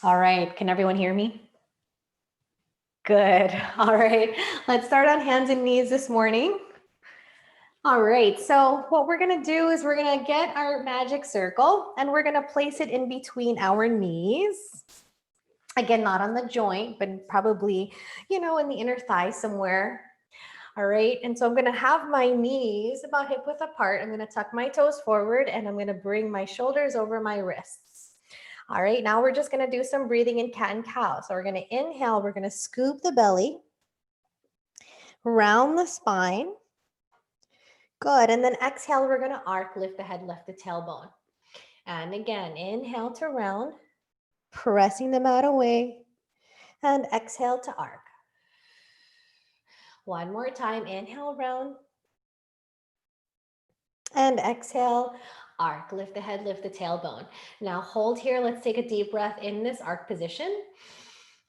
All right, can everyone hear me? Good. All right, let's start on hands and knees this morning. All right, so what we're gonna do is we're gonna get our magic circle and we're gonna place it in between our knees. Again, not on the joint, but probably, in the inner thigh somewhere. All right, and so I'm gonna have my knees about hip width apart. I'm gonna tuck my toes forward and I'm gonna bring my shoulders over my wrists. All right, now we're just gonna do some breathing in cat and cow. So we're gonna inhale, we're gonna scoop the belly, round the spine. Good, and then exhale, we're gonna arc, lift the head, lift the tailbone. And again, inhale to round, pressing the mat away, and exhale to arc. One more time, inhale, round, and exhale, arc, lift the head, lift the tailbone. Now hold here, let's take a deep breath in this arc position,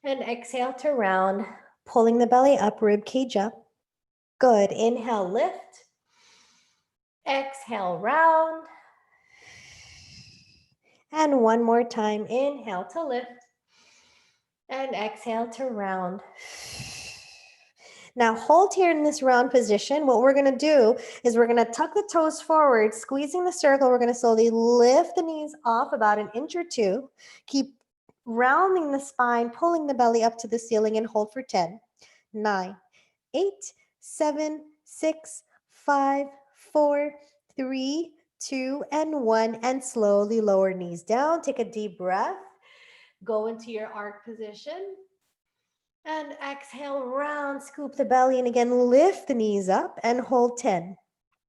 and exhale to round, pulling the belly up, rib cage up. Good, inhale, lift, exhale, round, and one more time, inhale to lift, and exhale to round. Now hold here in this round position. What we're gonna do is we're gonna tuck the toes forward, squeezing the circle. We're gonna slowly lift the knees off about an inch or two. Keep rounding the spine, pulling the belly up to the ceiling and hold for 10, 9, 8, 7, 6, 5, 4, 3, 2, and 1. And slowly lower knees down. Take a deep breath. Go into your arc position. And exhale, round, scoop the belly, and again, lift the knees up and hold 10,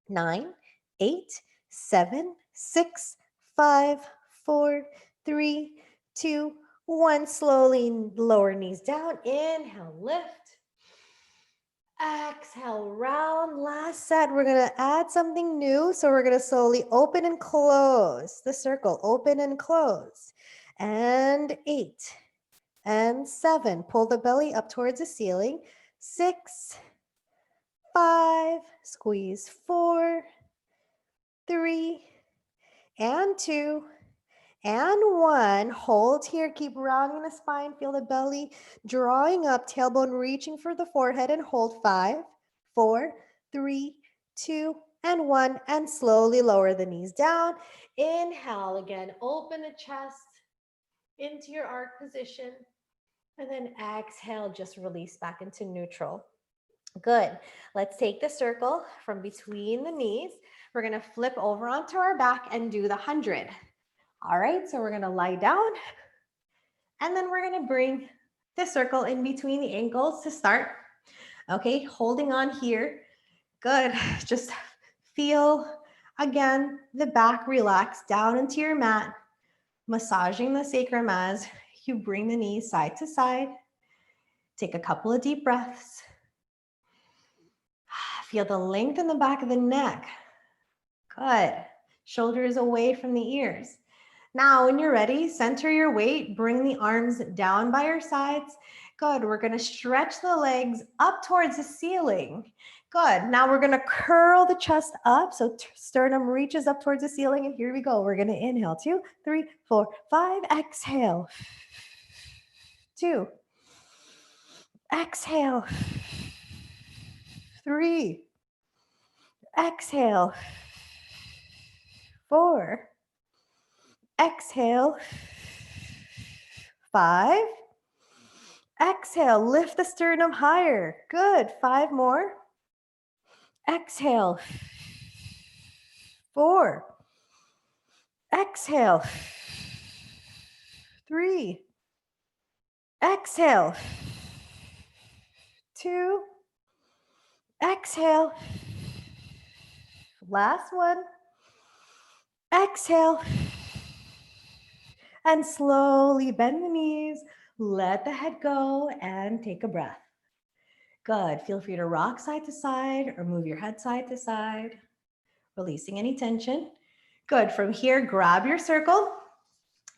9, 8, 7, 6, 5, 4, 3, 2, 1. Slowly lower knees down. Inhale, lift. Exhale, round. Last set, we're going to add something new. So we're going to slowly open and close the circle. Open and close. And 8. And 7, pull the belly up towards the ceiling. 6, 5, squeeze. 4, 3, and 2, and 1. Hold here, keep rounding the spine. Feel the belly drawing up, tailbone reaching for the forehead, and hold. 5, 4, 3, 2, and 1. And slowly lower the knees down. Inhale again, open the chest into your arc position. And then exhale, just release back into neutral. Good. Let's take the circle from between the knees. We're going to flip over onto our back and do the 100. All right, so we're going to lie down. And then we're going to bring the circle in between the ankles to start. Okay, holding on here. Good. Just feel, again, the back relax down into your mat, massaging the sacrum as you bring the knees side to side. Take a couple of deep breaths. Feel the length in the back of the neck. Good. Shoulders away from the ears. Now, when you're ready, center your weight. Bring the arms down by your sides. Good. We're going to stretch the legs up towards the ceiling. Good. Now we're going to curl the chest up. So sternum reaches up towards the ceiling. And here we go. We're going to inhale. 2, 3, 4, 5. Exhale. 2. Exhale. 3. Exhale. 4. Exhale. 5. Exhale. Lift the sternum higher. Good. 5 more. Exhale. 4. Exhale. 3. Exhale. 2. Exhale. Last one. Exhale. And slowly bend the knees, let the head go, and take a breath. Good. Feel free to rock side to side or move your head side to side, releasing any tension. Good. From here, grab your circle,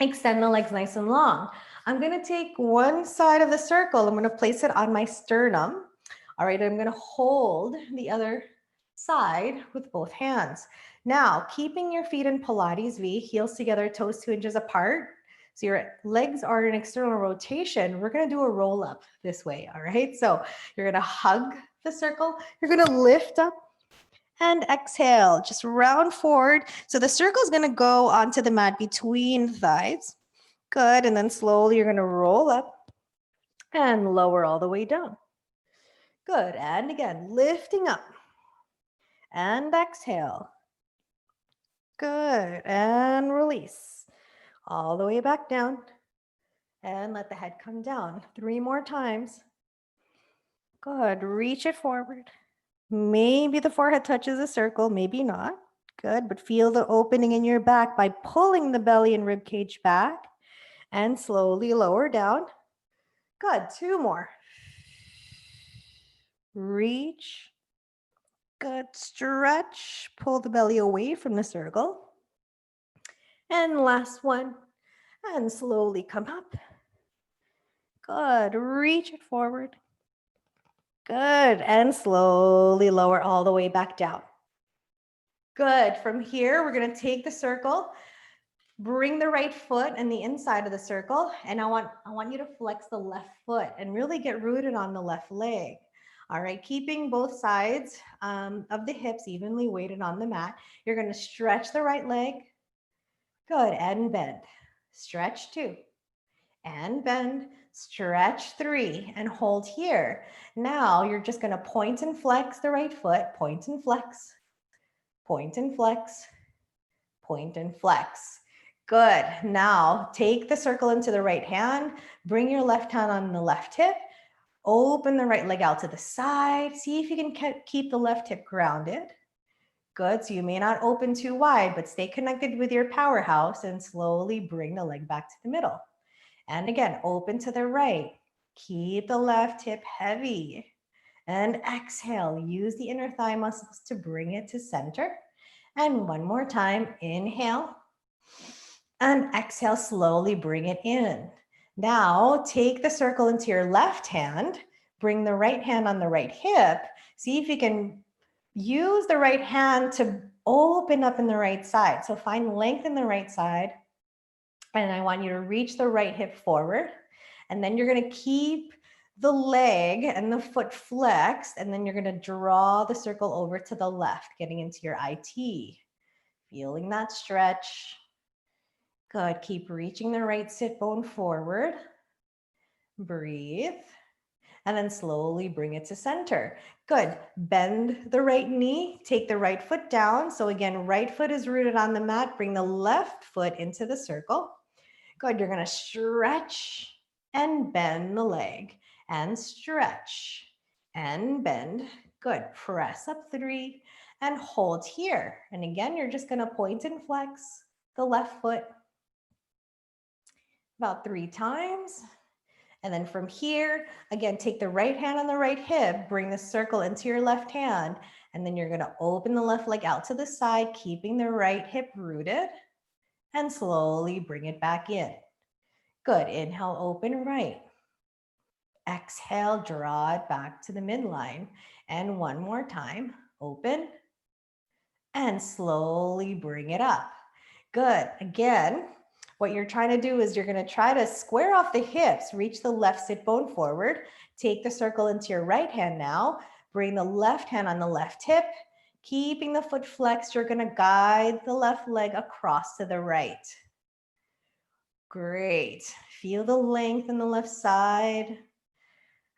extend the legs nice and long. I'm going to take one side of the circle. I'm going to place it on my sternum. All right, I'm going to hold the other side with both hands. Now, keeping your feet in Pilates V, heels together, toes 2 inches apart. So your legs are in external rotation. We're going to do a roll up this way. All right. So you're going to hug the circle. You're going to lift up and exhale. Just round forward. So the circle is going to go onto the mat between the thighs. Good. And then slowly you're going to roll up and lower all the way down. Good. And again, lifting up and exhale. Good. And release all the way back down. And let the head come down. 3 more times. Good. Reach it forward. Maybe the forehead touches the circle, maybe not. Good. But feel the opening in your back by pulling the belly and rib cage back and slowly lower down. Good. 2 more. Reach. Good. Stretch. Pull the belly away from the circle. And last one. And slowly come up. Good. Reach it forward. Good. And slowly lower all the way back down. Good. From here, we're going to take the circle, bring the right foot in the inside of the circle, and I want you to flex the left foot and really get rooted on the left leg. All right, keeping both sides of the hips evenly weighted on the mat. You're going to stretch the right leg. Good. And bend. Stretch 2. And bend. Stretch 3. And hold here. Now you're just going to point and flex the right foot. Point and flex. Point and flex. Point and flex. Good. Now take the circle into the right hand. Bring your left hand on the left hip. Open the right leg out to the side. See if you can keep the left hip grounded. Good. So you may not open too wide, but stay connected with your powerhouse and slowly bring the leg back to the middle. And again, open to the right. Keep the left hip heavy. And exhale. Use the inner thigh muscles to bring it to center. And one more time. Inhale. And exhale. Slowly bring it in. Now take the circle into your left hand. Bring the right hand on the right hip. See if you can use the right hand to open up in the right side. So find length in the right side. And I want you to reach the right hip forward. And then you're going to keep the leg and the foot flexed. And then you're going to draw the circle over to the left, getting into your IT. Feeling that stretch. Good. Keep reaching the right sit bone forward. Breathe. And then slowly bring it to center. Good. Bend the right knee. Take the right foot down. So again, right foot is rooted on the mat. Bring the left foot into the circle. Good. You're going to stretch and bend the leg. And stretch and bend. Good. Press up 3 and hold here. And again, you're just going to point and flex the left foot about 3 times. And then from here, again, take the right hand on the right hip, bring the circle into your left hand, and then you're going to open the left leg out to the side, keeping the right hip rooted, and slowly bring it back in. Good. Inhale, open right. Exhale, draw it back to the midline. And one more time, open, and slowly bring it up. Good. Again, what you're trying to do is you're going to try to square off the hips, reach the left sit bone forward, take the circle into your right hand now, bring the left hand on the left hip, keeping the foot flexed, you're going to guide the left leg across to the right. Great. Feel the length in the left side.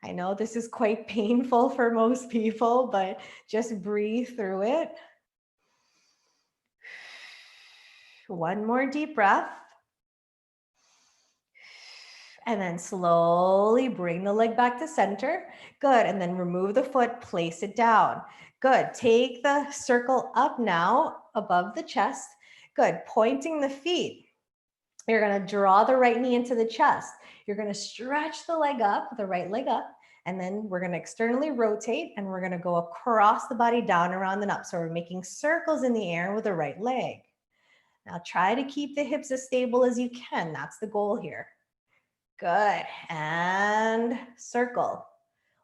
I know this is quite painful for most people, but just breathe through it. One more deep breath. And then slowly bring the leg back to center. Good. And then remove the foot, place it down. Good. Take the circle up now above the chest. Good. Pointing the feet. You're going to draw the right knee into the chest. You're going to stretch the leg up, the right leg up. And then we're going to externally rotate and we're going to go across the body, down, around, and up. So we're making circles in the air with the right leg. Now try to keep the hips as stable as you can. That's the goal here. Good. And circle.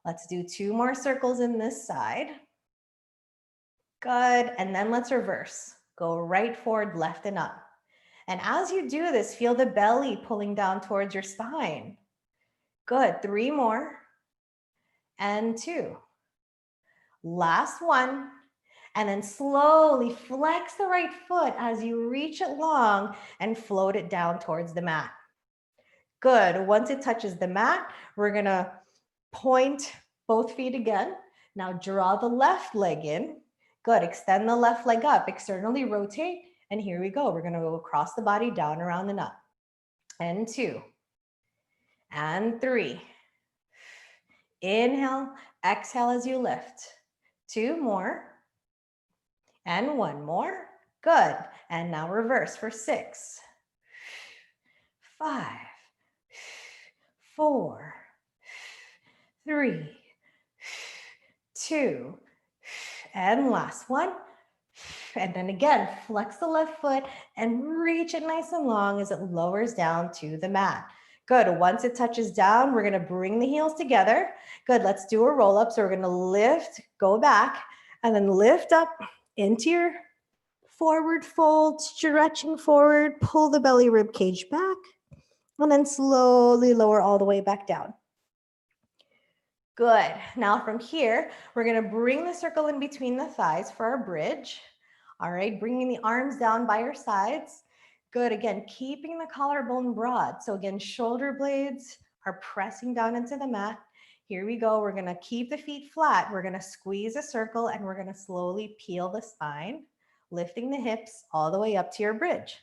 Let's do 2 more circles in this side. Good. And then let's reverse. Go right forward, left and up. And as you do this, feel the belly pulling down towards your spine. Good, 3 more. And 2. Last one. And then slowly flex the right foot as you reach it long and float it down towards the mat. Good. Once it touches the mat, we're gonna point both feet again. Now draw the left leg in. Good. Extend the left leg up, externally rotate. And here we go. We're gonna go across the body, down around the nut. And 2. And 3. Inhale, exhale as you lift. 2 more. And 1 more. Good. And now reverse for 6, 5, 4, 3, 2, and last one. And then again, flex the left foot and reach it nice and long as it lowers down to the mat. Good. Once it touches down, we're going to bring the heels together. Good. Let's do a roll up. So we're going to lift, go back, and then lift up into your forward fold, stretching forward, pull the belly rib cage back, and then slowly lower all the way back down. Good. Now from here, we're going to bring the circle in between the thighs for our bridge. All right, bringing the arms down by your sides. Good. Again, keeping the collarbone broad. So again, shoulder blades are pressing down into the mat. Here we go. We're going to keep the feet flat. We're going to squeeze a circle and we're going to slowly peel the spine, lifting the hips all the way up to your bridge.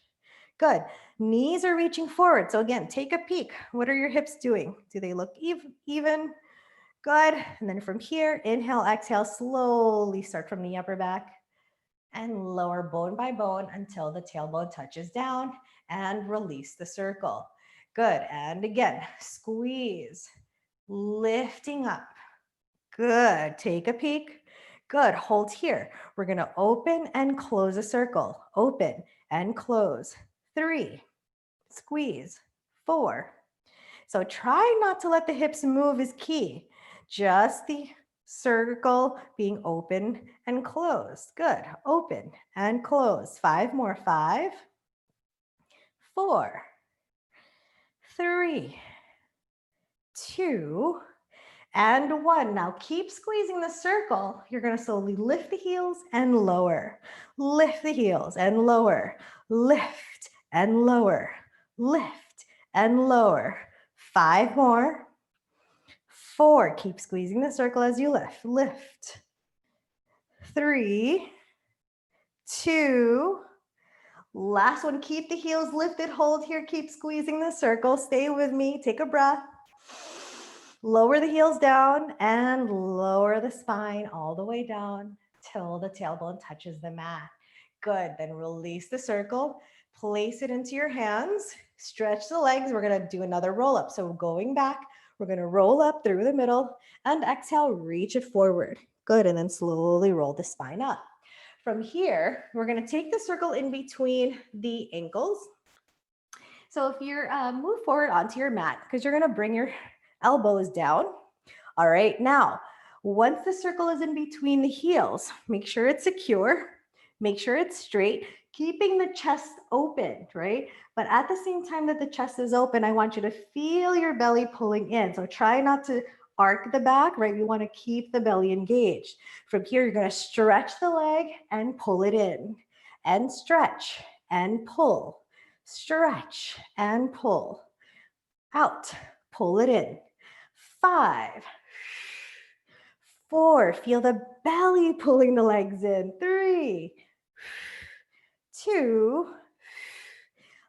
Good. Knees are reaching forward. So again, take a peek. What are your hips doing? Do they look even? Good. And then from here, inhale, exhale, slowly start from the upper back and lower bone by bone until the tailbone touches down and release the circle. Good. And again, squeeze, lifting up. Good. Take a peek. Good. Hold here. We're going to open and close a circle. Open and close. 3. Squeeze. 4. So try not to let the hips move is key. Just the circle being open and closed. Good. Open and close. 5 more. 5, 4, 3, 2, and 1. Now keep squeezing the circle. You're going to slowly lift the heels and lower. Lift the heels and lower. Lift and lower. Lift and lower. 5 more. 4. Keep squeezing the circle as you lift. Lift. 3, 2. Last one. Keep the heels lifted. Hold here. Keep squeezing the circle. Stay with me. Take a breath. Lower the heels down and lower the spine all the way down till the tailbone touches the mat. Good. Then release the circle. Place it into your hands. Stretch the legs. We're going to do another roll up. So going back, we're going to roll up through the middle and exhale, reach it forward. Good. And then slowly roll the spine up. From here, we're going to take the circle in between the ankles. So if you're move forward onto your mat, because you're going to bring your elbows down. All right. Now, once the circle is in between the heels, make sure it's secure. Make sure it's straight, keeping the chest open, right? But at the same time that the chest is open, I want you to feel your belly pulling in. So try not to arc the back, right? You want to keep the belly engaged. From here, you're going to stretch the leg and pull it in, and stretch and pull, stretch and pull, out, pull it in. 5, 4, feel the belly pulling the legs in. 3, 2,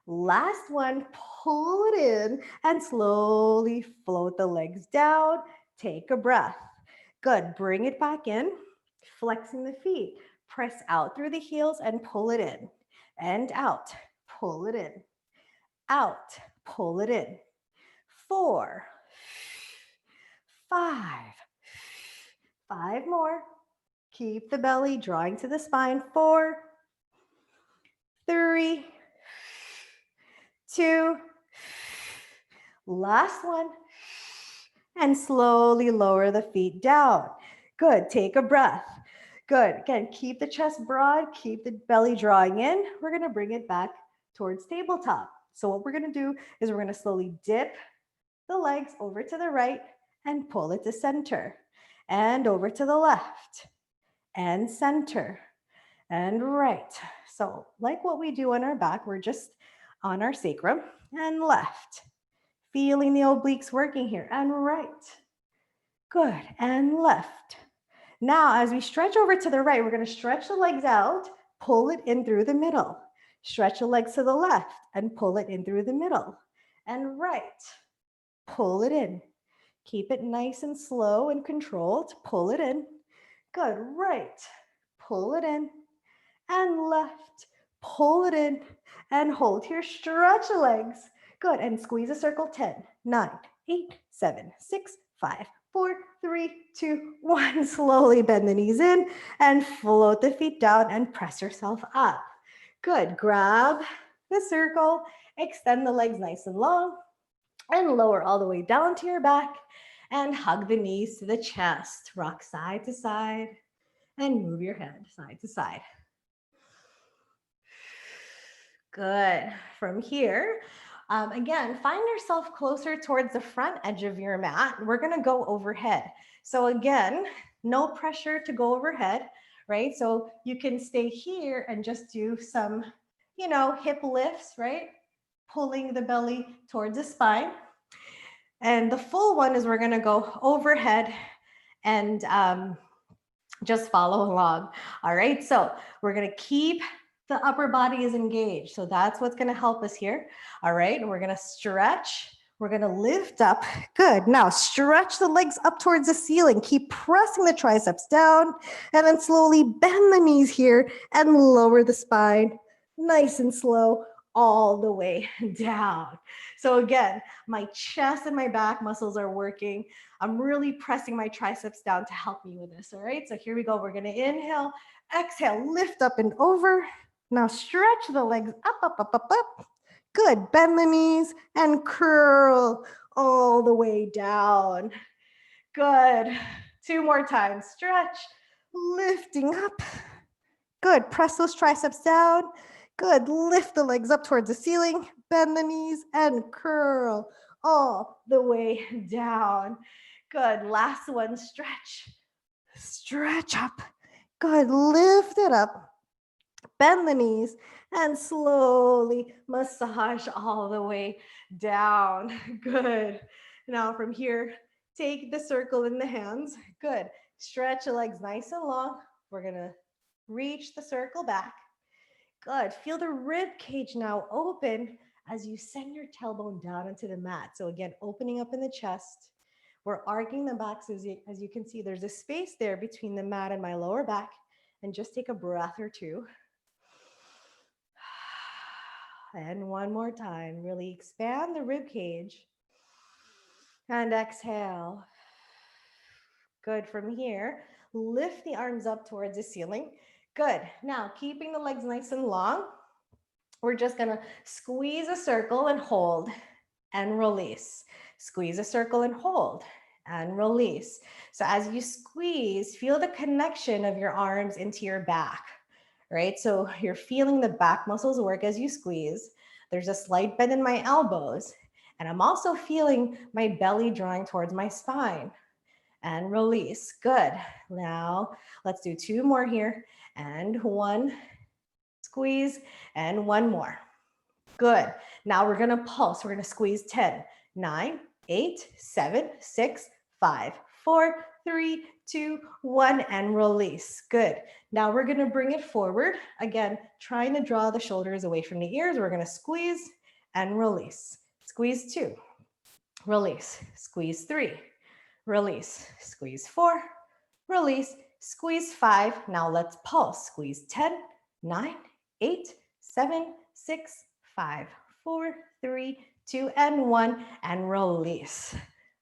last one, pull it in and slowly float the legs down. Take a breath. Good. Bring it back in, flexing the feet. Press out through the heels and pull it in. And out. Pull it in. Out. Pull it in. 4, 5. 5 more. Keep the belly drawing to the spine. 4, 3, 2. Last one. And slowly lower the feet down. Good. Take a breath. Good. Again, keep the chest broad. Keep the belly drawing in. We're going to bring it back towards tabletop. So what we're gonna do is we're gonna slowly dip the legs over to the right and pull it to center, and over to the left, and center, and right. So like what we do on our back, we're just on our sacrum, and left. Feeling the obliques working here, and right. Good, and left. Now, as we stretch over to the right, we're gonna stretch the legs out, pull it in through the middle. Stretch the legs to the left and pull it in through the middle. And right, pull it in. Keep it nice and slow and controlled. Pull it in. Good, right, pull it in. And left, pull it in and hold here. Stretch the legs. Good, and squeeze a circle. 10, 9, 8, 7, 6, 5, 4, 3, 2, 1. Slowly bend the knees in and float the feet down and press yourself up. Good, grab the circle, extend the legs nice and long, and lower all the way down to your back, and hug the knees to the chest. Rock side to side, and move your head side to side. Good. From here, again, find yourself closer towards the front edge of your mat. We're gonna go overhead. So again, no pressure to go overhead, right? So you can stay here and just do some, hip lifts, right? Pulling the belly towards the spine. And the full one is we're gonna go overhead and just follow along. All right, so we're gonna keep the upper body is engaged. So that's what's gonna help us here. All right, we're gonna stretch. We're gonna lift up. Good, now stretch the legs up towards the ceiling. Keep pressing the triceps down and then slowly bend the knees here and lower the spine. Nice and slow all the way down. So again, my chest and my back muscles are working. I'm really pressing my triceps down to help me with this, all right? So here we go. We're gonna inhale, exhale, lift up and over. Now stretch the legs up, up, up, up, up. Good, bend the knees and curl all the way down. Good, 2 more times. Stretch, lifting up. Good, press those triceps down. Good, lift the legs up towards the ceiling, bend the knees and curl all the way down. Good, last one, stretch. Stretch up. Good, lift it up. Bend the knees and slowly massage all the way down. Good. Now from here, take the circle in the hands. Good. Stretch the legs nice and long. We're gonna reach the circle back. Good. Feel the rib cage now open as you send your tailbone down into the mat. So again, opening up in the chest. We're arcing the back. So as you can see, there's a space there between the mat and my lower back. And just take a breath or two. And one more time, really expand the rib cage. And exhale. Good. From here, lift the arms up towards the ceiling. Good. Now, keeping the legs nice and long, we're just gonna squeeze a circle and hold and release. Squeeze a circle and hold and release. So as you squeeze, feel the connection of your arms into your back. Right? So you're feeling the back muscles work as you squeeze. There's a slight bend in my elbows. And I'm also feeling my belly drawing towards my spine. And release. Good. Now let's do 2 more here. And 1, squeeze, and 1 more. Good. Now we're gonna pulse. We're gonna squeeze 10, 9, 8, 7, 6, 5, 4, 3, 2, 1, and release. Good. Now we're gonna bring it forward. Again, trying to draw the shoulders away from the ears. We're gonna squeeze and release. Squeeze 2, release. Squeeze 3, release. Squeeze 4, release. Squeeze 5. Now let's pulse. Squeeze 10, 9, 8, 7, 6, 5, 4, 3, 2, and 1, and release.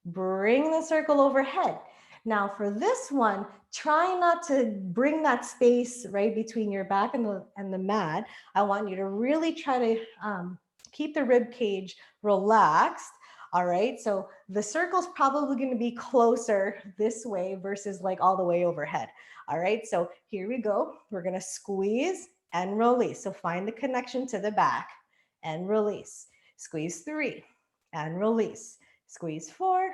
Bring the circle overhead. Now for this one, try not to bring that space right between your back and the mat. I want you to really try to keep the rib cage relaxed. All right, so the circle's probably gonna be closer this way versus like all the way overhead. All right, so here we go. We're gonna squeeze and release. So find the connection to the back. and release. Squeeze 3 and release. Squeeze 4,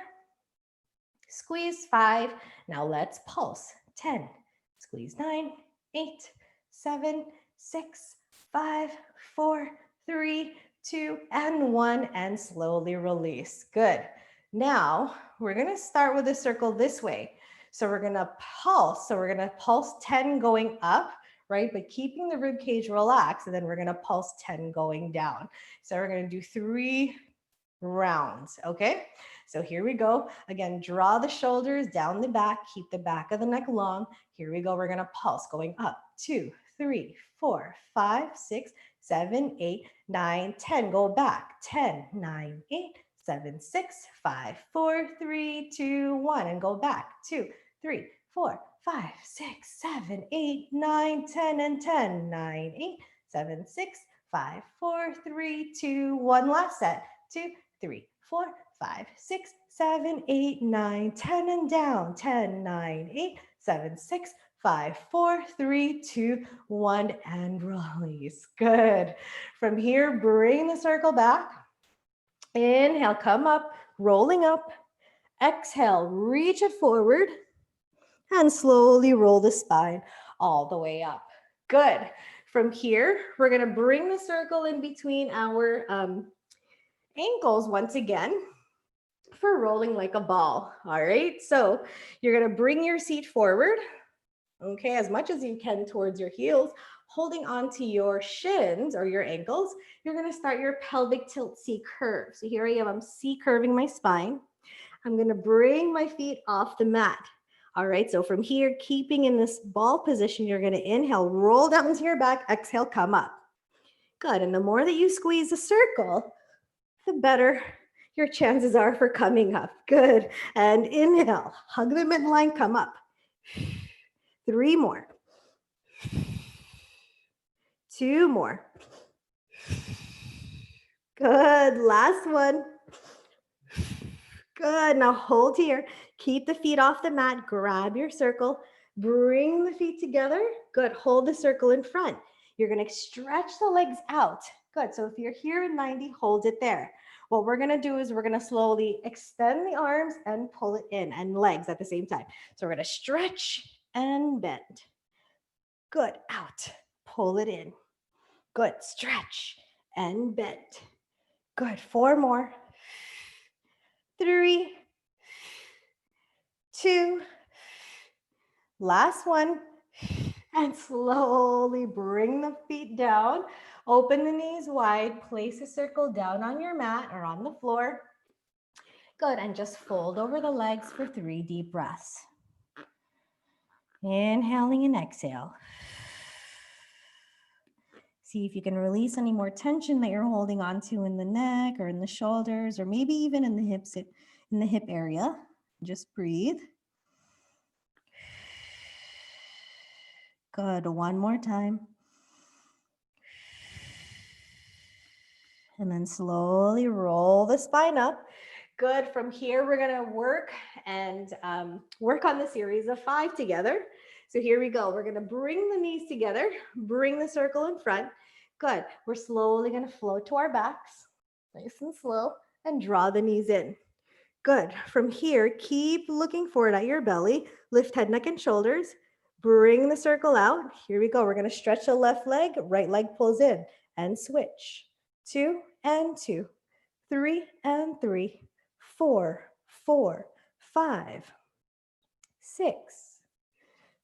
squeeze 5. Now let's pulse. 10, squeeze 9, 8, 7, 6, 5, 4, 3, 2, and 1, and slowly release. Good. Now we're gonna start with a circle this way. So we're gonna pulse. So we're gonna pulse 10 going up, right? But keeping the rib cage relaxed, and then we're gonna pulse 10 going down. So we're gonna do 3 rounds, okay? So here we go. Again, draw the shoulders down the back, keep the back of the neck long. Here we go. We're gonna pulse going up. 2, 3, 4, 5, 6, 7, 8, 9, 10. Go back. 10, 9, 8, 7, 6, 5, 4, 3, 2, 1. And go back. 2, 3, 4, 5, 6, 7, 8, 9, 10, and 10. 9, 8, 7, 6, 5, 4, 3, 2, 1. Last set. 2, 3, 4, 5, 6, 7, 8, 9, 10, and down. 10, 9, 8, 7, 6, 5, 4, 3, 2, 1, and release. Good. From here, bring the circle back. Inhale, come up, rolling up. Exhale, reach it forward. And slowly roll the spine all the way up. Good. From here, we're going to bring the circle in between our ankles once again for rolling like a ball. All right. So you're going to bring your seat forward, okay, as much as you can towards your heels, holding onto your shins or your ankles. You're going to start your pelvic tilt C curve. So here I am. I'm C curving my spine. I'm going to bring my feet off the mat. All right. So from here, keeping in this ball position, you're going to inhale, roll down to your back, exhale, come up. Good. And the more that you squeeze the circle, the better your chances are for coming up. Good. And inhale, hug the midline, come up. 3 more. 2 more. Good. Last one. Good. Now hold here. Keep the feet off the mat. Grab your circle. Bring the feet together. Good. Hold the circle in front. You're going to stretch the legs out. Good. So if you're here in 90, hold it there. What we're going to do is we're going to slowly extend the arms and pull it in, and legs at the same time. So we're going to stretch and bend. Good. Out. Pull it in. Good. Stretch and bend. Good. 4 more. 3, 2, last one. And slowly bring the feet down. Open the knees wide. Place a circle down on your mat or on the floor. Good. And just fold over the legs for 3 deep breaths. Inhaling and exhale. See if you can release any more tension that you're holding onto in the neck or in the shoulders, or maybe even in the hips, in the hip area. Just breathe. Good. 1 more time. And then slowly roll the spine up. Good. From here, we're going to work on the series of 5 together. So here we go. We're going to bring the knees together, bring the circle in front. Good. We're slowly going to float to our backs, nice and slow, and draw the knees in. Good. From here, keep looking forward at your belly. Lift head, neck, and shoulders. Bring the circle out. Here we go. We're going to stretch the left leg, right leg pulls in, and switch. 2 and 2, 3 and 3, 4, 4, 5, 6,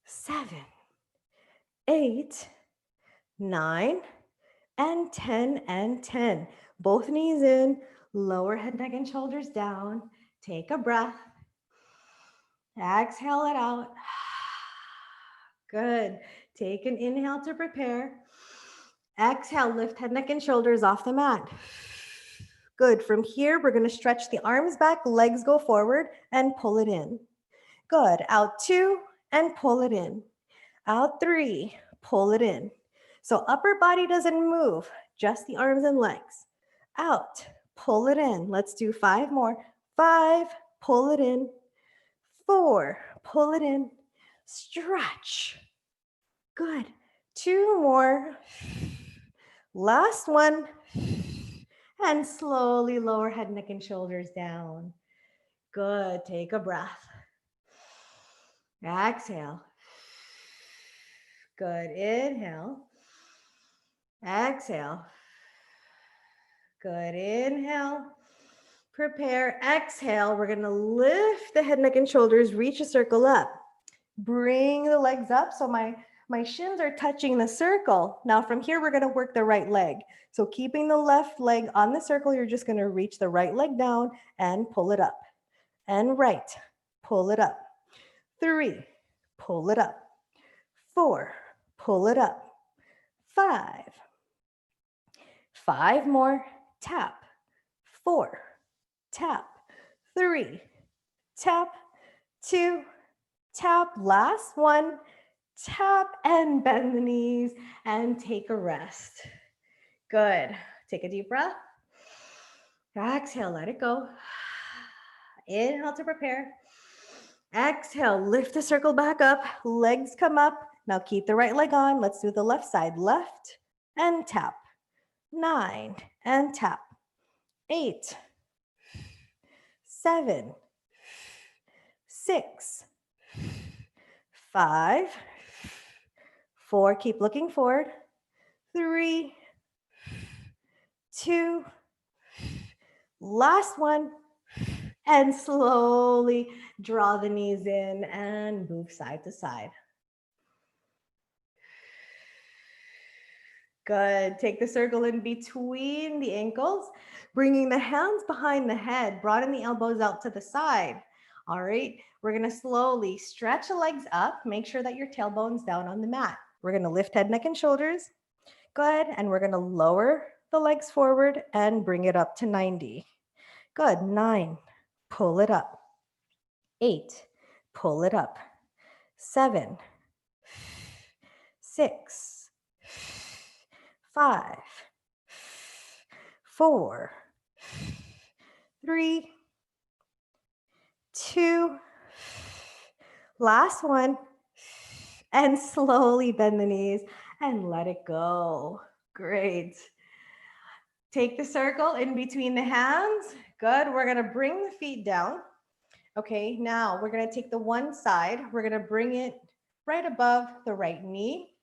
7, 8, 9, and 10 and 10. Both knees in, lower head, neck, and shoulders down. Take a breath. Exhale it out. Good. Take an inhale to prepare. Exhale, lift head, neck, and shoulders off the mat. Good. From here, we're going to stretch the arms back, legs go forward, and pull it in. Good. Out 2 and pull it in. Out 3, pull it in. So upper body doesn't move, just the arms and legs. Out, pull it in. Let's do 5 more. 5, pull it in. 4, pull it in. Stretch. Good. 2 more. Last one. And slowly lower head, neck, and shoulders down. Good. Take a breath. Exhale. Good. Inhale. Exhale. Good. Inhale. Prepare. Exhale. We're going to lift the head, neck, and shoulders. Reach a circle up. Bring the legs up so my shins are touching the circle. Now from here, we're going to work the right leg. So keeping the left leg on the circle, you're just going to reach the right leg down and pull it up. And right, pull it up. 3, pull it up. 4, pull it up. 5. 5 more, tap. 4, tap. 3, tap. 2, tap. Last one, tap and bend the knees and take a rest. Good. Take a deep breath. Exhale, let it go. Inhale to prepare. Exhale, lift the circle back up. Legs come up. Now keep the right leg on. Let's do the left side. Left and tap. 9 and tap. 8, 7, 6, 5, 4. Keep looking forward. 3, 2, last one. And slowly draw the knees in and move side to side. Good. Take the circle in between the ankles, bringing the hands behind the head, broaden the elbows out to the side. All right. We're going to slowly stretch the legs up. Make sure that your tailbone's down on the mat. We're going to lift head, neck, and shoulders. Good. And we're going to lower the legs forward and bring it up to 90. Good. 9. Pull it up. 8, pull it up. 7, 6, 5, 4, 3, 2, last one. And slowly bend the knees and let it go. Great. Take the circle in between the hands. Good. We're going to bring the feet down. Okay, now we're going to take the one side. We're going to bring it right above the right knee.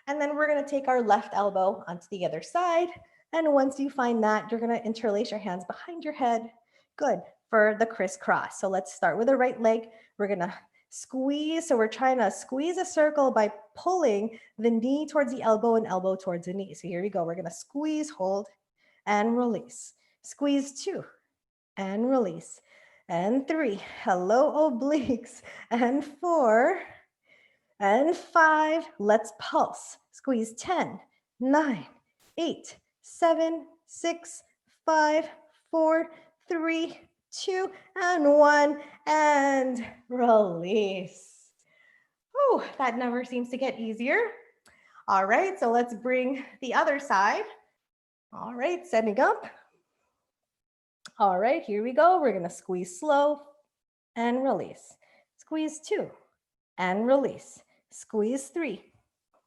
And then we're going to take our left elbow onto the other side. And once you find that, you're going to interlace your hands behind your head. Good, for the crisscross. So let's start with the right leg. We're going to squeeze. So we're trying to squeeze a circle by pulling the knee towards the elbow and elbow towards the knee. So here we go. We're going to squeeze, hold, and release. Squeeze 2 and release. And 3, hello obliques, and 4, and 5, let's pulse. Squeeze 10, 9, 8, 7, 6, 5, 4, 3, 2, and 1, and release. Oh, that never seems to get easier. All right, so let's bring the other side. All right, setting up. All right, here we go. We're going to squeeze slow and release. Squeeze 2 and release. Squeeze 3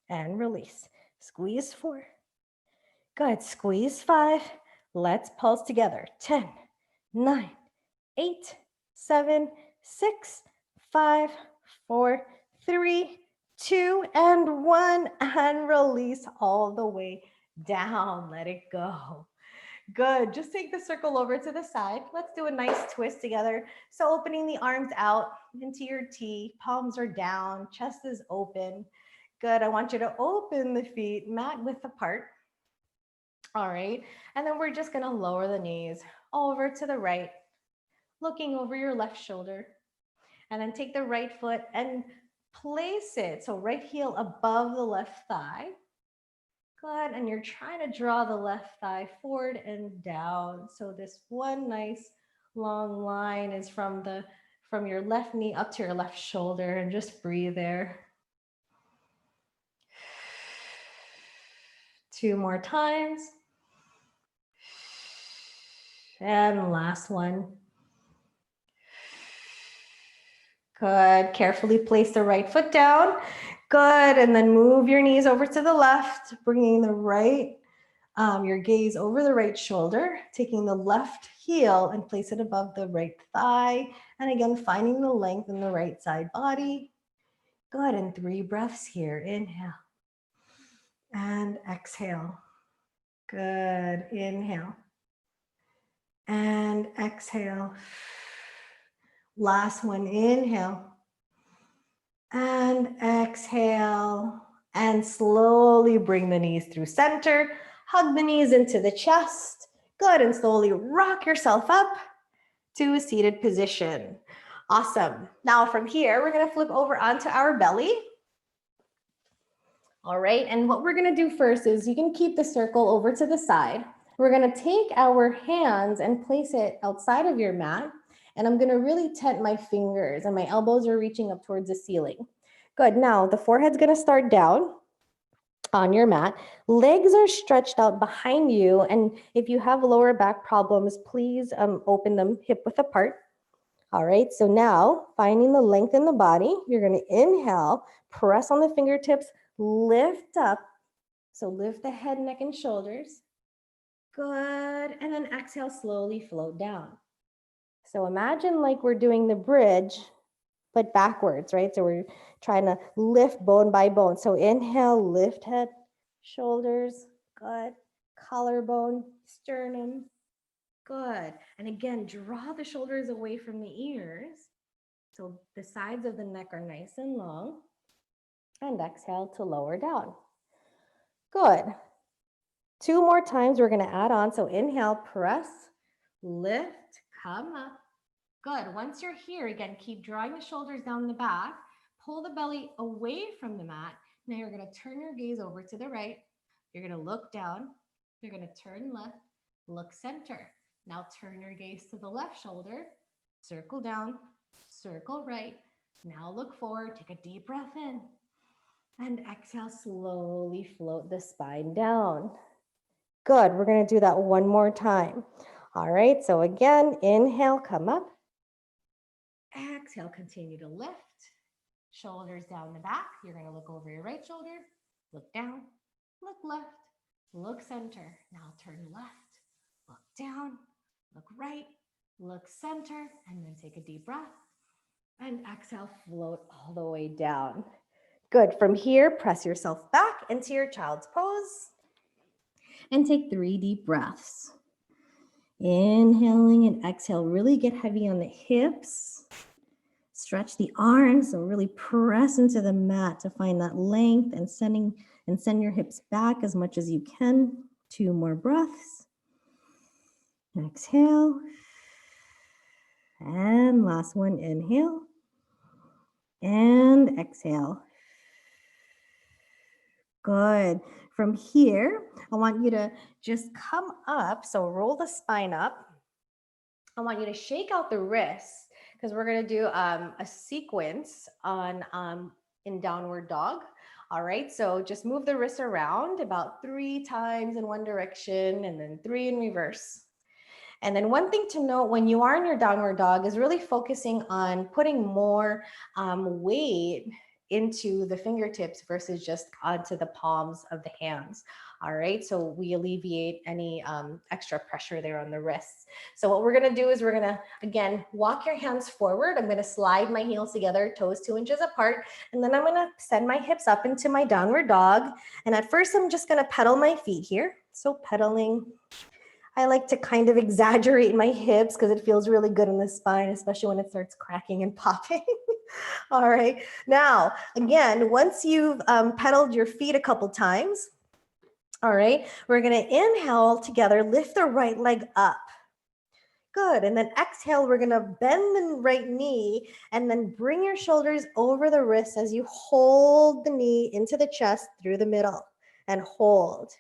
and release. Squeeze 4. Good. Squeeze 5. Let's pulse together. 10, 9, 8, 7, 6, 5, 4, 3, 2, and 1. And release all the way down. Let it go. Good. Just take the circle over to the side. Let's do a nice twist together. So opening the arms out into your T, palms are down, chest is open. Good. I want you to open the feet mat width apart. All right. And then we're just going to lower the knees over to the right, looking over your left shoulder. And then take the right foot and place it. So right heel above the left thigh. Good, and you're trying to draw the left thigh forward and down. So this one nice long line is from your left knee up to your left shoulder, and just breathe there. 2 more times. And last one. Good, carefully place the right foot down. Good, and then move your knees over to the left, bringing the right your gaze over the right shoulder, taking the left heel and place it above the right thigh. And again, finding the length in the right side body. Good, and 3 breaths here. Inhale and exhale. Good, inhale and exhale. Last one, inhale and exhale. And slowly bring the knees through center. Hug the knees into the chest. Good, and slowly rock yourself up to a seated position. Awesome. Now from here, we're gonna flip over onto our belly. All right, and what we're gonna do first is you can keep the circle over to the side. We're gonna take our hands and place it outside of your mat. And I'm gonna really tent my fingers and my elbows are reaching up towards the ceiling. Good, now the forehead's gonna start down on your mat. Legs are stretched out behind you. And if you have lower back problems, please open them hip width apart. All right, so now finding the length in the body, you're gonna inhale, press on the fingertips, lift up. So lift the head, neck, and shoulders. Good, and then exhale, slowly float down. So imagine like we're doing the bridge, but backwards, right? So we're trying to lift bone by bone. So inhale, lift head, shoulders, good. Collarbone, sternum, good. And again, draw the shoulders away from the ears. So the sides of the neck are nice and long. And exhale to lower down. Good. 2 more times we're gonna add on. So inhale, press, lift, come up. Good. Once you're here, again, keep drawing the shoulders down the back. Pull the belly away from the mat. Now you're gonna turn your gaze over to the right. You're gonna look down. You're gonna turn left, look center. Now turn your gaze to the left shoulder. Circle down, circle right. Now look forward, take a deep breath in. And exhale, slowly float the spine down. Good, we're gonna do that one more time. All right, so again, inhale, come up. Exhale, continue to lift. Shoulders down the back. You're gonna look over your right shoulder, look down, look left, look center. Now turn left, look down, look right, look center, and then take a deep breath. And exhale, float all the way down. Good, from here, press yourself back into your child's pose. And take 3 deep breaths. Inhaling and exhale, really get heavy on the hips. Stretch the arms, so really press into the mat to find that length and send your hips back as much as you can. 2 more breaths. Exhale. And last one, inhale. And exhale. Good. From here, I want you to just come up. So roll the spine up. I want you to shake out the wrists because we're going to do a sequence on in downward dog. All right. So just move the wrists around about 3 times in one direction and then 3 in reverse. And then one thing to note when you are in your downward dog is really focusing on putting more weight into the fingertips versus just onto the palms of the hands. All right, so we alleviate any extra pressure there on the wrists. So what we're gonna do is we're gonna, again, walk your hands forward. I'm gonna slide my heels together, toes 2 inches apart, and then I'm gonna send my hips up into my downward dog. And at first I'm just gonna pedal my feet here. So pedaling. I like to kind of exaggerate my hips because it feels really good in the spine, especially when it starts cracking and popping. All right, now, again, once you've pedaled your feet a couple times, all right, we're gonna inhale together, lift the right leg up. Good, and then exhale, we're gonna bend the right knee and then bring your shoulders over the wrists as you hold the knee into the chest through the middle and hold.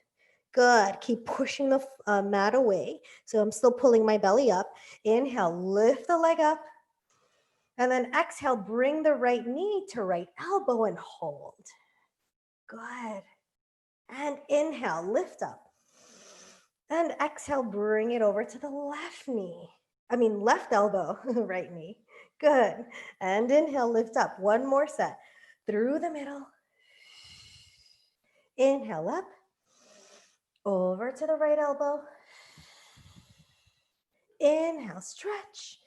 Good. Keep pushing the mat away. So I'm still pulling my belly up. Inhale, lift the leg up. And then exhale, bring the right knee to right elbow and hold. Good. And inhale, lift up. And exhale, bring it over to the left knee. Left elbow, right knee. Good. And inhale, lift up. One more set. Through the middle. Inhale up. Over to the right elbow. Inhale, stretch,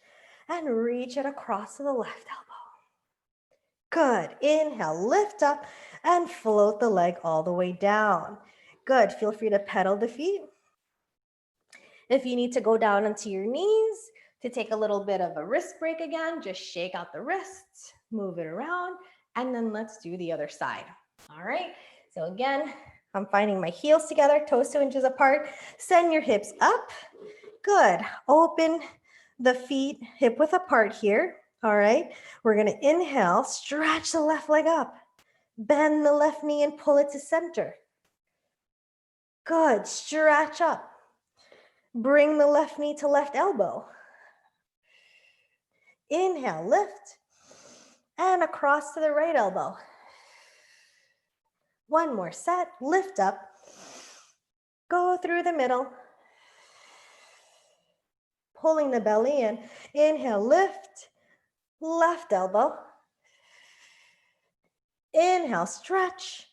and reach it across to the left elbow. Good. Inhale, lift up and float the leg all the way down. Good. Feel free to pedal the feet. If you need to go down onto your knees to take a little bit of a wrist break again, just shake out the wrists, move it around, and then let's do the other side. All right. So again, I'm finding my heels together, toes 2 inches apart. Send your hips up. Good. Open the feet hip width apart here. All right. We're going to inhale, stretch the left leg up. Bend the left knee and pull it to center. Good. Stretch up. Bring the left knee to left elbow. Inhale, lift. And across to the right elbow. One more set. Lift up. Go through the middle. Pulling the belly in. Inhale, lift. Left elbow. Inhale, stretch.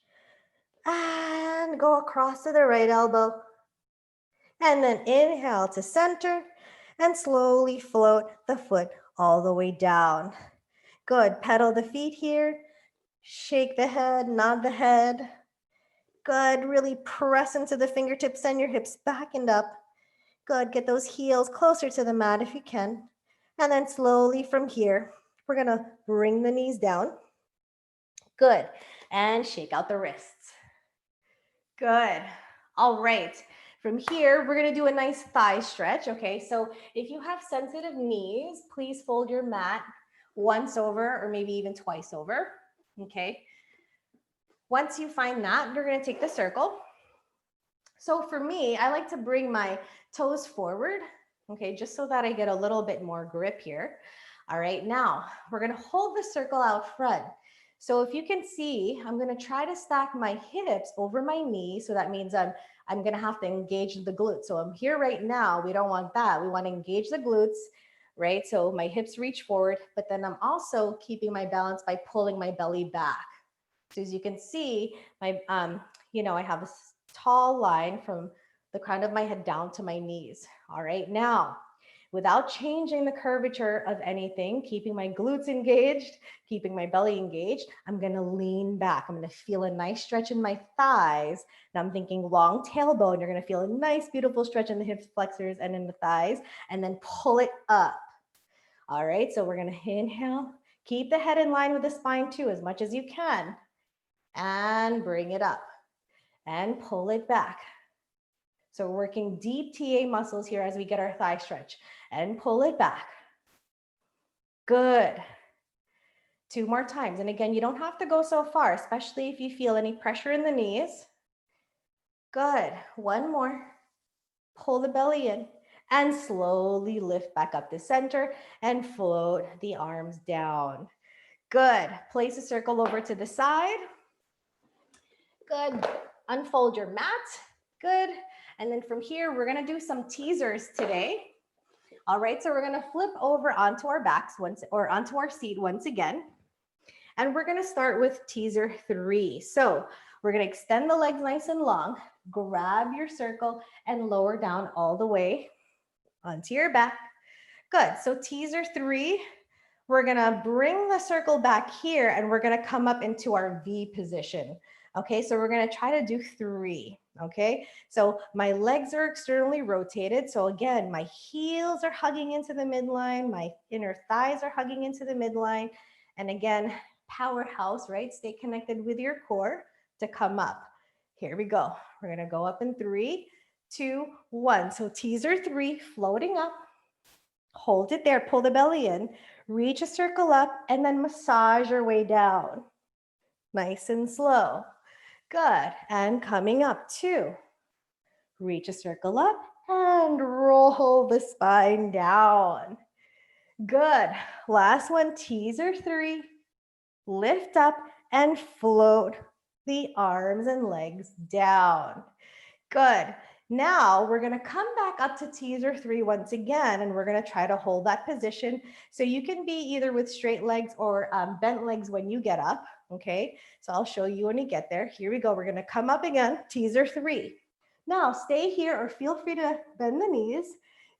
And go across to the right elbow. And then inhale to center and slowly float the foot all the way down. Good. Pedal the feet here. Shake the head, nod the head. Good. Really press into the fingertips, send your hips back and up. Good. Get those heels closer to the mat if you can. And then slowly from here, we're going to bring the knees down. Good. And shake out the wrists. Good. All right. From here, we're going to do a nice thigh stretch. Okay. So if you have sensitive knees, please fold your mat once over or maybe even twice over. Okay. Once you find that, you're going to take the circle. So for me, I like to bring my toes forward. Okay. Just so that I get a little bit more grip here. All right. Now we're going to hold the circle out front. So if you can see, I'm going to try to stack my hips over my knees. So that means I'm going to have to engage the glutes. So I'm here right now. We don't want that. We want to engage the glutes, right? So my hips reach forward, but then I'm also keeping my balance by pulling my belly back. So as you can see, my, I have a tall line from the crown of my head down to my knees. All right. Now, without changing the curvature of anything, keeping my glutes engaged, keeping my belly engaged, I'm going to lean back. I'm going to feel a nice stretch in my thighs. And I'm thinking long tailbone. You're going to feel a nice, beautiful stretch in the hips flexors and in the thighs, and then pull it up. All right. So we're going to inhale, keep the head in line with the spine too, as much as you can, and bring it up and pull it back. So we're working deep TA muscles here as we get our thigh stretch and pull it back. Good. 2 more times. And again, you don't have to go so far, especially if you feel any pressure in the knees. Good. 1 more. Pull the belly in and slowly lift back up to center and float the arms down. Good. Place a circle over to the side. Good. Unfold your mat. Good. And then from here, we're going to do some teasers today. All right. So we're going to flip over onto our backs onto our seat once again. And we're going to start with teaser 3. So we're going to extend the legs nice and long, grab your circle and lower down all the way onto your back. Good. So teaser 3, we're going to bring the circle back here and we're going to come up into our V position. Okay, so we're going to try to do 3. Okay, so my legs are externally rotated. So again, my heels are hugging into the midline. My inner thighs are hugging into the midline. And again, powerhouse, right? Stay connected with your core to come up. Here we go. We're going to go up in 3, 2, 1. So teaser 3, floating up. Hold it there. Pull the belly in. Reach a circle up and then massage your way down. Nice and slow. Good. And coming up 2. Reach a circle up and roll the spine down. Good. Last one, teaser 3. Lift up and float the arms and legs down. Good. Now we're going to come back up to teaser 3 once again, and we're going to try to hold that position. So you can be either with straight legs or bent legs when you get up. Okay. So I'll show you when you get there. Here we go. We're going to come up again. Teaser 3. Now stay here or feel free to bend the knees.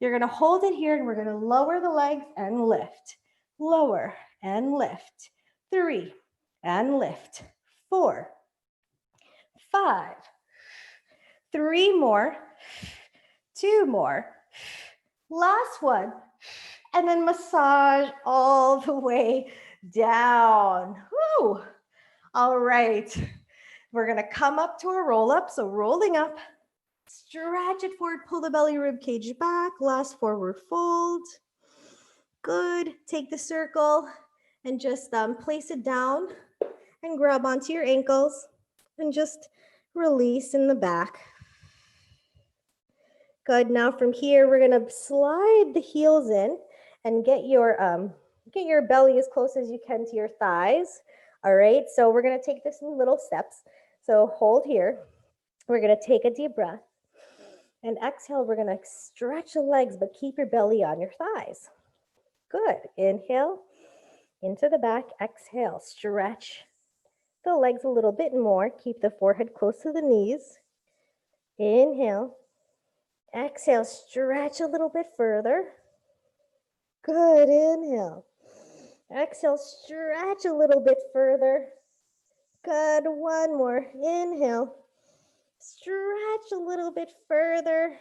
You're gonna hold it here and we're gonna lower the legs and lift. Lower and lift. 3 and lift. 4, 5, 3 more, 2 more, last one, and then massage all the way down. Woo! All right, we're gonna come up to a roll up, so rolling up, stretch it forward, pull the belly rib cage back, last forward fold. Good, take the circle and just place it down and grab onto your ankles and just release in the back. Good, now from here, we're gonna slide the heels in and get your belly as close as you can to your thighs. All right, so we're gonna take this in little steps. So hold here. We're gonna take a deep breath and exhale. We're gonna stretch the legs, but keep your belly on your thighs. Good, inhale into the back, exhale, stretch the legs a little bit more. Keep the forehead close to the knees. Inhale. Exhale, stretch a little bit further. Good, inhale. Exhale, stretch a little bit further. Good, one more. Inhale. Stretch a little bit further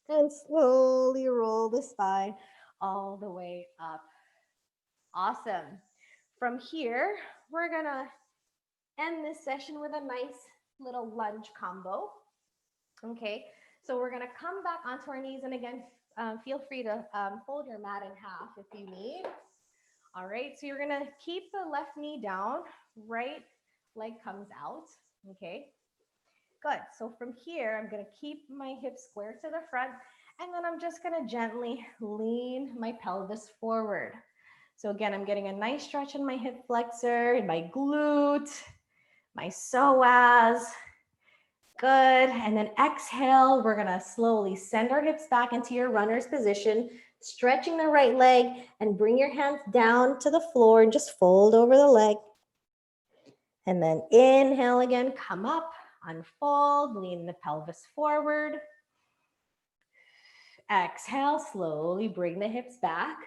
and slowly roll the spine all the way up. Awesome. From here, we're gonna end this session with a nice little lunge combo. Okay, so we're gonna come back onto our knees, and again, feel free to fold your mat in half if you need. All right, so you're gonna keep the left knee down, right leg comes out, okay? Good, so from here, I'm gonna keep my hips square to the front, and then I'm just gonna gently lean my pelvis forward. So again, I'm getting a nice stretch in my hip flexor, in my glute, my psoas. Good, and then exhale, we're gonna slowly send our hips back into your runner's position, stretching the right leg, and bring your hands down to the floor and just fold over the leg. And then inhale again, come up, unfold, lean the pelvis forward. Exhale, slowly bring the hips back.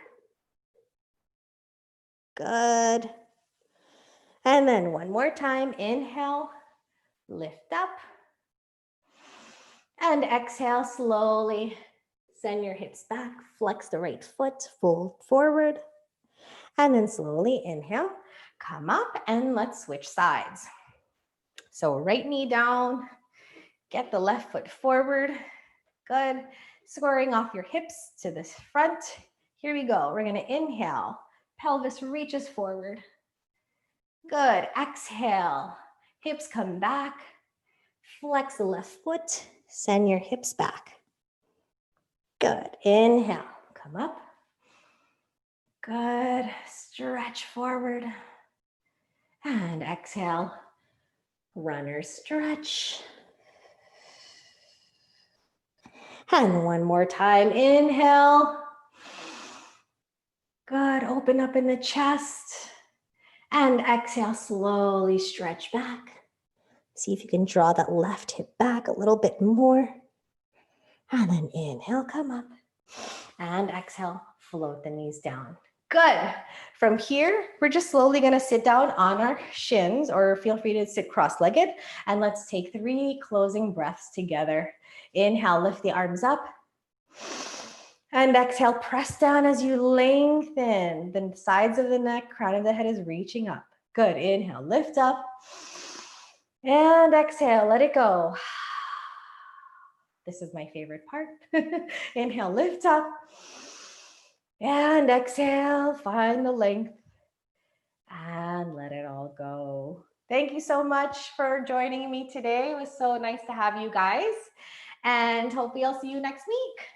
Good. And then one more time, inhale, lift up. And exhale, slowly send your hips back, flex the right foot, fold forward. And then slowly inhale, come up, and let's switch sides. So right knee down, get the left foot forward. Good. Squaring off your hips to the front. Here we go. We're gonna inhale, pelvis reaches forward. Good. Exhale, hips come back. Flex the left foot, send your hips back. Good. Inhale, come up. Good. Stretch forward. And exhale, runner stretch. And one more time, inhale. Good, open up in the chest. And exhale, slowly stretch back. See if you can draw that left hip back a little bit more. And then inhale, come up. And exhale, float the knees down. Good. From here, we're just slowly gonna sit down on our shins, or feel free to sit cross-legged. And let's take 3 closing breaths together. Inhale, lift the arms up. And exhale, press down as you lengthen. The sides of the neck, crown of the head is reaching up. Good, inhale, lift up. And exhale, let it go. This is my favorite part. Inhale, lift up. And exhale, find the length. And let it all go. Thank you so much for joining me today. It was so nice to have you guys. And hopefully I'll see you next week.